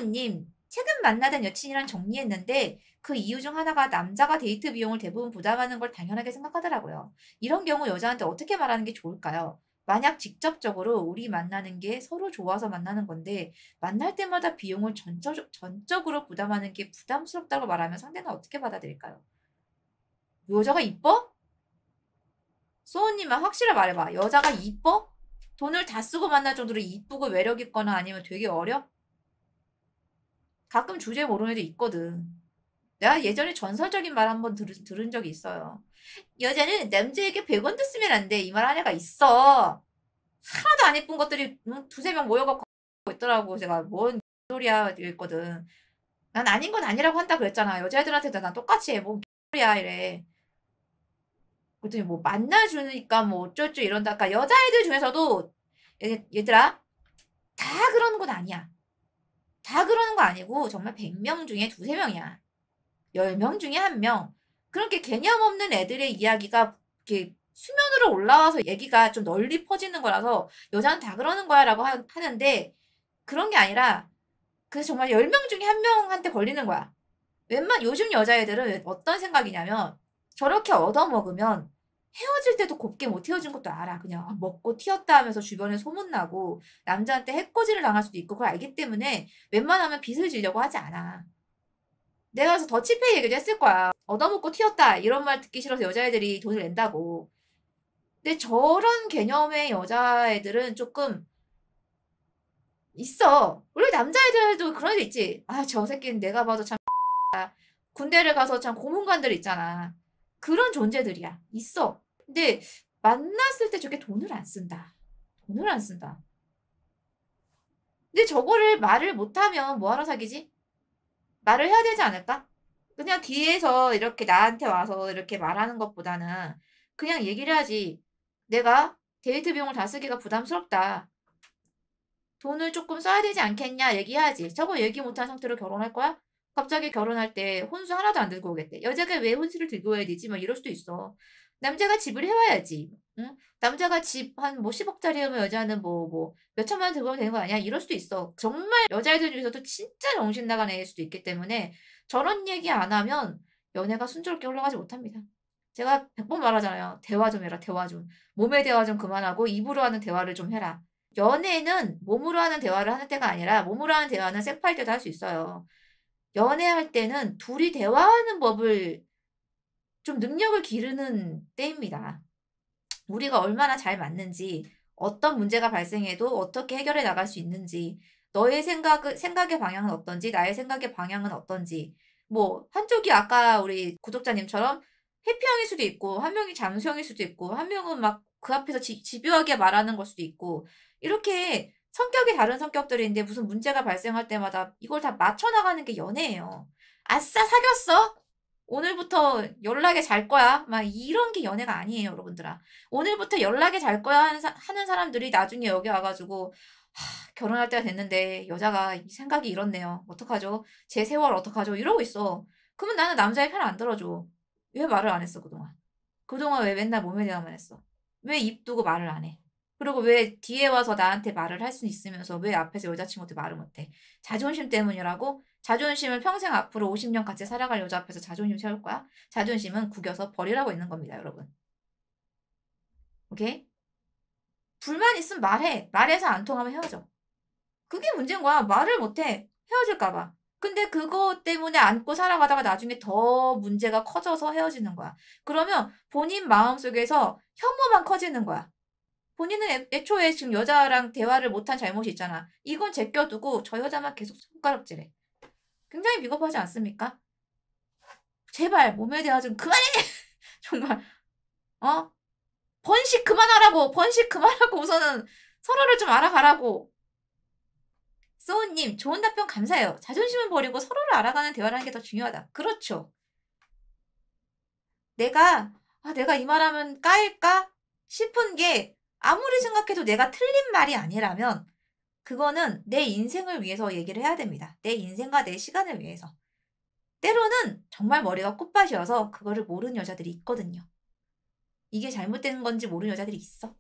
소우님, 최근 만나던 여친이랑 정리했는데 그 이유 중 하나가 남자가 데이트 비용을 대부분 부담하는 걸 당연하게 생각하더라고요. 이런 경우 여자한테 어떻게 말하는 게 좋을까요? 만약 직접적으로 우리 만나는 게 서로 좋아서 만나는 건데 만날 때마다 비용을 전적으로 부담하는 게 부담스럽다고 말하면 상대는 어떻게 받아들일까요? 여자가 이뻐? 소우님은 확실히 말해봐. 여자가 이뻐? 돈을 다 쓰고 만날 정도로 이쁘고 매력 있거나 아니면 되게 어려? 가끔 주제 모르는 애도 있거든. 내가 예전에 전설적인 말 한번 들은 적이 있어요. 여자는 남자에게 100원도 쓰면 안 돼. 이 말 한 애가 있어. 하나도 안 예쁜 것들이 두세 명 모여갖고 있더라고. 제가 뭔 소리야 이랬거든. 난 아닌 건 아니라고 한다 그랬잖아. 여자애들한테도 난 똑같이 해. 뭔 소리야 이래. 그랬더니 뭐 만나주니까 뭐 어쩌죠 이런다. 그러니까 여자애들 중에서도 얘들아 다 그러는 건 아니야. 다 그러는 거 아니고 정말 100명 중에 두세 명이야. 10명 중에 1명. 그렇게 개념 없는 애들의 이야기가 이렇게 수면으로 올라와서 얘기가 좀 널리 퍼지는 거라서 여자는 다 그러는 거야 라고 하는데 그런 게 아니라 그 정말 10명 중에 1명한테 걸리는 거야. 요즘 여자애들은 어떤 생각이냐면 저렇게 얻어먹으면 헤어질 때도 곱게 못 헤어진 것도 알아. 그냥 먹고 튀었다 하면서 주변에 소문나고 남자한테 해코지를 당할 수도 있고 그걸 알기 때문에 웬만하면 빚을 지려고 하지 않아. 내가 그래서 더치페이 얘기도 했을 거야. 얻어먹고 튀었다 이런 말 듣기 싫어서 여자애들이 돈을 낸다고. 근데 저런 개념의 여자애들은 조금 있어. 원래 남자애들도 그런 애들 있지. 아, 저 새끼는 내가 봐도 참 군대를 가서 참 고문관들 있잖아. 그런 존재들이야. 있어. 근데 만났을 때 저게 돈을 안 쓴다. 돈을 안 쓴다. 근데 저거를 말을 못하면 뭐하러 사귀지? 말을 해야 되지 않을까? 그냥 뒤에서 이렇게 나한테 와서 이렇게 말하는 것보다는 그냥 얘기를 하지. 내가 데이트 비용을 다 쓰기가 부담스럽다. 돈을 조금 써야 되지 않겠냐 얘기해야지. 저거 얘기 못한 상태로 결혼할 거야? 갑자기 결혼할 때 혼수 하나도 안 들고 오겠대. 여자가 왜 혼수를 들고 와야 되지? 막 이럴 수도 있어. 남자가 집을 해와야지. 응? 남자가 집 한 뭐 10억짜리면 여자는 뭐 몇천만 원 들고 오면 되는 거 아니야? 이럴 수도 있어. 정말 여자애들 중에서도 진짜 정신 나간 애일 수도 있기 때문에 저런 얘기 안 하면 연애가 순조롭게 흘러가지 못합니다. 제가 100번 말하잖아요. 대화 좀 해라, 대화 좀. 몸의 대화 좀 그만하고 입으로 하는 대화를 좀 해라. 연애는 몸으로 하는 대화를 하는 때가 아니라 몸으로 하는 대화는 섹스할 때도 할 수 있어요. 연애할 때는 둘이 대화하는 법을 좀 능력을 기르는 때입니다. 우리가 얼마나 잘 맞는지, 어떤 문제가 발생해도 어떻게 해결해 나갈 수 있는지, 너의 생각의 방향은 어떤지, 나의 생각의 방향은 어떤지, 뭐, 한쪽이 아까 우리 구독자님처럼 해피형일 수도 있고, 한 명이 잠수형일 수도 있고, 한 명은 막 그 앞에서 집요하게 말하는 걸 수도 있고, 이렇게 성격이 다른 성격들인데 무슨 문제가 발생할 때마다 이걸 다 맞춰나가는 게 연애예요. 아싸, 사귀었어? 오늘부터 연락에 잘 거야. 막 이런 게 연애가 아니에요, 여러분들아. 오늘부터 연락에 잘 거야 하는 사람들이 나중에 여기 와가지고 결혼할 때가 됐는데 여자가 생각이 이렇네요. 어떡하죠? 제 세월 어떡하죠? 이러고 있어. 그러면 나는 남자의 편 안 들어줘. 왜 말을 안 했어, 그동안? 그동안 왜 맨날 몸에 대화만 했어? 왜 입 두고 말을 안 해? 그리고 왜 뒤에 와서 나한테 말을 할 수 있으면서 왜 앞에서 여자친구한테 말을 못 해? 자존심 때문이라고? 자존심을 평생 앞으로 50년 같이 살아갈 여자 앞에서 자존심 세울 거야? 자존심은 구겨서 버리라고 있는 겁니다, 여러분. 오케이? 불만 있으면 말해. 말해서 안 통하면 헤어져. 그게 문제인 거야. 말을 못 해. 헤어질까 봐. 근데 그거 때문에 안고 살아가다가 나중에 더 문제가 커져서 헤어지는 거야. 그러면 본인 마음속에서 혐오만 커지는 거야. 본인은 애초에 지금 여자랑 대화를 못한 잘못이 있잖아. 이건 제껴두고 저 여자만 계속 손가락질해. 굉장히 비겁하지 않습니까? 제발 몸에 대화 좀 그만해! 정말 번식 그만하라고! 번식 그만하고 우선은 서로를 좀 알아가라고. 소우님 좋은 답변 감사해요. 자존심은 버리고 서로를 알아가는 대화를 하는 게 더 중요하다. 그렇죠. 내가 이 말하면 까일까 싶은 게 아무리 생각해도 내가 틀린 말이 아니라면 그거는 내 인생을 위해서 얘기를 해야 됩니다. 내 인생과 내 시간을 위해서. 때로는 정말 머리가 꽃밭이어서 그거를 모르는 여자들이 있거든요. 이게 잘못된 건지 모르는 여자들이 있어.